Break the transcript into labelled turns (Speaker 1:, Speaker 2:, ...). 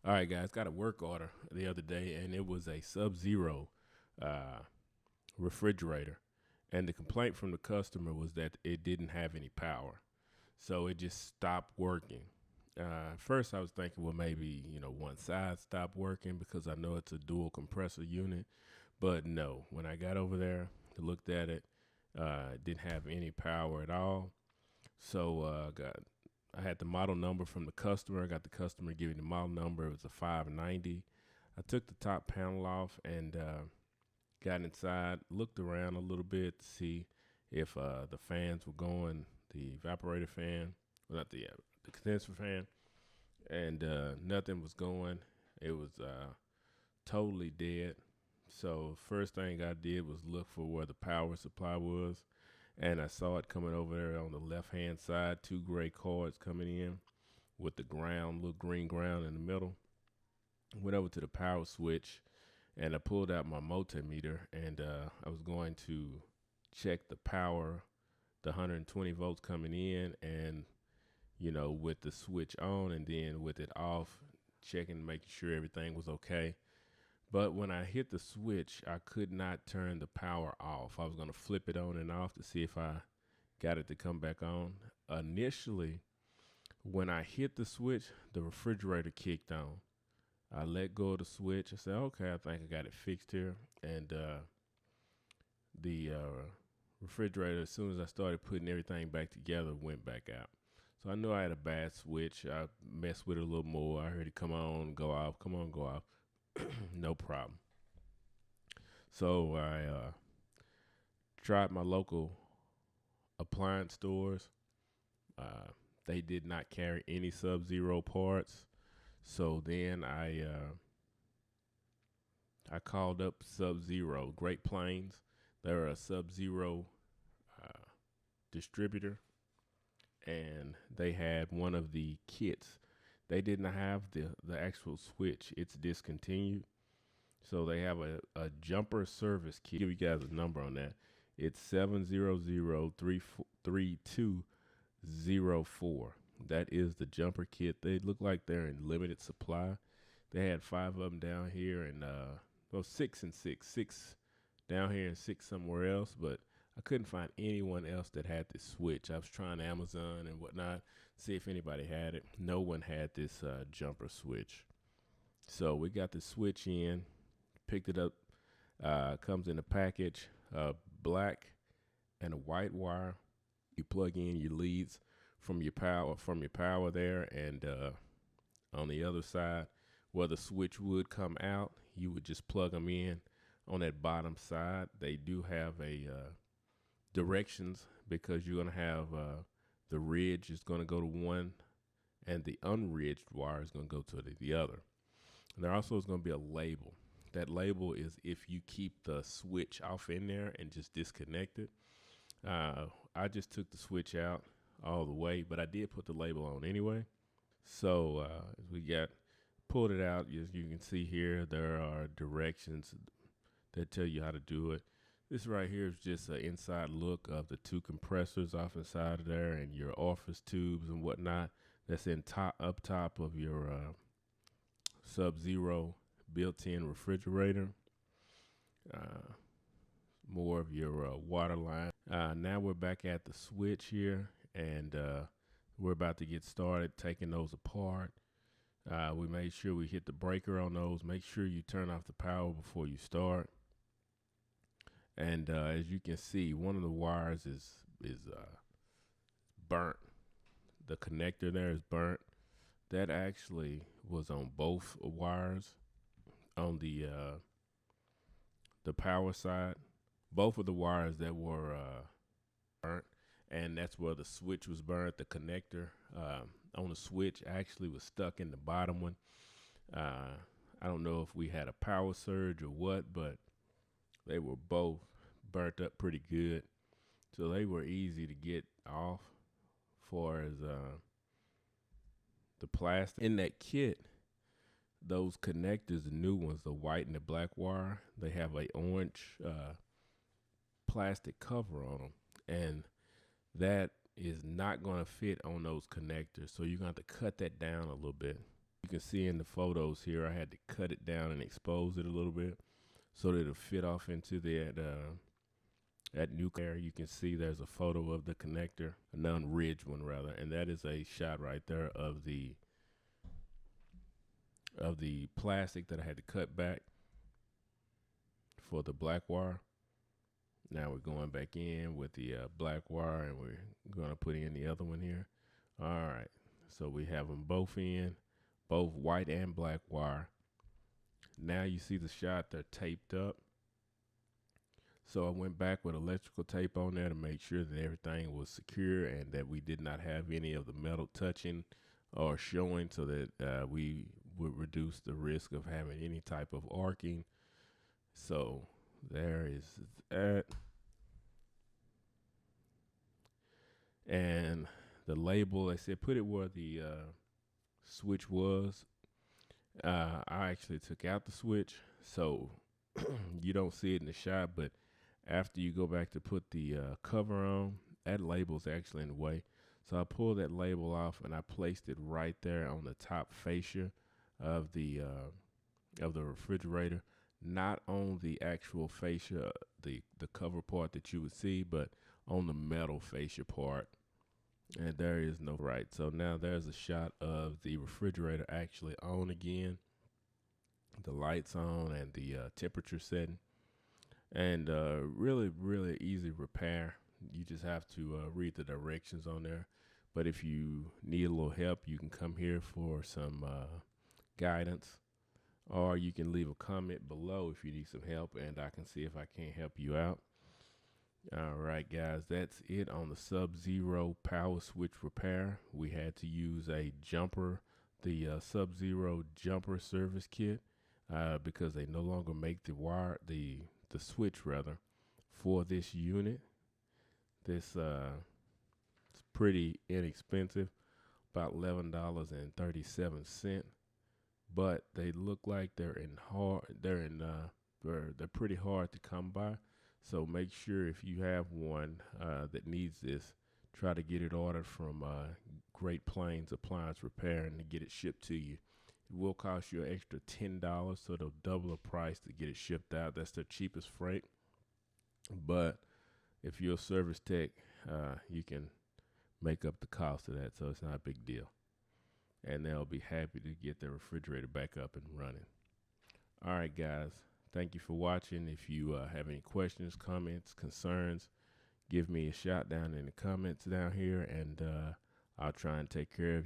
Speaker 1: All right, guys, got a work order the other day, and it was a Subzero uh, refrigerator. And the complaint from the customer was that it didn't have any power, so it just stopped working. At first, I was thinking, well, maybe one side stopped working because I know it's a dual compressor unit, but no. When I got over there, looked at it, it didn't have any power at all. So I had the model number from the customer. I got the customer giving the model number. It was a 590. I took the top panel off and got inside, looked around a little bit to see if the fans were going, the evaporator fan, well, not the condenser fan, and nothing was going. It was totally dead. So first thing I did was look for where the power supply was, and I saw it coming over there on the left-hand side, two gray cords coming in with the ground, little green ground in the middle. Went over to the power switch, and I pulled out my multimeter, and I was going to check the power, the 120 volts coming in, and with the switch on, and then with it off, checking, making sure everything was okay. But when I hit the switch, I could not turn the power off. I was going to flip it on and off to see if I got it to come back on. Initially, when I hit the switch, the refrigerator kicked on. I let go of the switch. I said, okay, I think I got it fixed here. And the refrigerator, as soon as I started putting everything back together, went back out. So I knew I had a bad switch. I messed with it a little more. I heard it come on, go off, come on, go off. No problem. So I tried my local appliance stores. They did not carry any Subzero parts. So then I called up Subzero, Great Plains. They're a Subzero distributor, and they had one of the kits. They did not have the actual switch. It's discontinued. So they have a jumper service kit. I'll give you guys a number on that. It's 700-3204. That is the jumper kit. They look like they're in limited supply. They had 5 of them down here, and six down here and 6 somewhere else, but I couldn't find anyone else that had this switch. I was trying Amazon and whatnot, see if anybody had it. No one had this jumper switch. So we got the switch in, picked it up. Comes in a package, black and a white wire. You plug in your leads from your power there, and on the other side where the switch would come out, you would just plug them in on that bottom side. They do have a directions, because you're going to have the ridge is going to go to one, and the unridged wire is going to go to the other. And there also is going to be a label. That label is if you keep the switch off in there and just disconnect it. I just took the switch out all the way, but I did put the label on anyway. So we pulled it out. As you can see here, there are directions that tell you how to do it. This right here is just an inside look of the 2 compressors off inside of there, and your office tubes and whatnot. That's up top of your Subzero built-in refrigerator. More of your water line. Now we're back at the switch here, and we're about to get started taking those apart. We made sure we hit the breaker on those. Make sure you turn off the power before you start. And as you can see, one of the wires is burnt. The connector there is burnt. That actually was on both wires on the power side. Both of the wires that were burnt, and that's where the switch was burnt. The connector on the switch actually was stuck in the bottom one. I don't know if we had a power surge or what, but they were both burnt up pretty good. So they were easy to get off. Far as the plastic in that kit, those connectors, the new ones, the white and the black wire, they have a orange plastic cover on them, and that is not going to fit on those connectors. So you're going to have to cut that down a little bit. You can see in the photos here, I had to cut it down and expose it a little bit so that it'll fit off into that new area. You can see there's a photo of the connector, a non-ridged one rather, and that is a shot right there of the plastic that I had to cut back for the black wire. Now we're going back in with the black wire, and we're going to put in the other one here. All right, so we have them both in, both white and black wire. Now you see the shot, they're taped up. So I went back with electrical tape on there to make sure that everything was secure and that we did not have any of the metal touching or showing, so that we would reduce the risk of having any type of arcing. So there is that. And the label, I said, put it where the switch was. I actually took out the switch, so you don't see it in the shot, but after you go back to put the cover on, that label's actually in the way. So I pulled that label off and I placed it right there on the top fascia of the refrigerator, not on the actual fascia, the cover part that you would see, but on the metal fascia part. And there is no right. So now there's a shot of the refrigerator actually on again, the lights on and the temperature setting. And really, really easy repair. You just have to read the directions on there. But if you need a little help, you can come here for some guidance, or you can leave a comment below if you need some help, and I can see if I can't help you out. All right, guys, that's it on the Subzero power switch repair. We had to use a jumper, the Subzero jumper service kit, because they no longer make the wire, the switch rather, for this unit. This it's pretty inexpensive, about $11.37, but they look like they're pretty hard to come by. So make sure if you have one that needs this, try to get it ordered from Great Plains Appliance Repair and to get it shipped to you. It will cost you an extra $10, so they'll double the price to get it shipped out. That's their cheapest freight. But if you're a service tech, you can make up the cost of that, so it's not a big deal. And they'll be happy to get their refrigerator back up and running. All right, guys. Thank you for watching. If you have any questions, comments, concerns, give me a shout down in the comments down here, and I'll try and take care of you.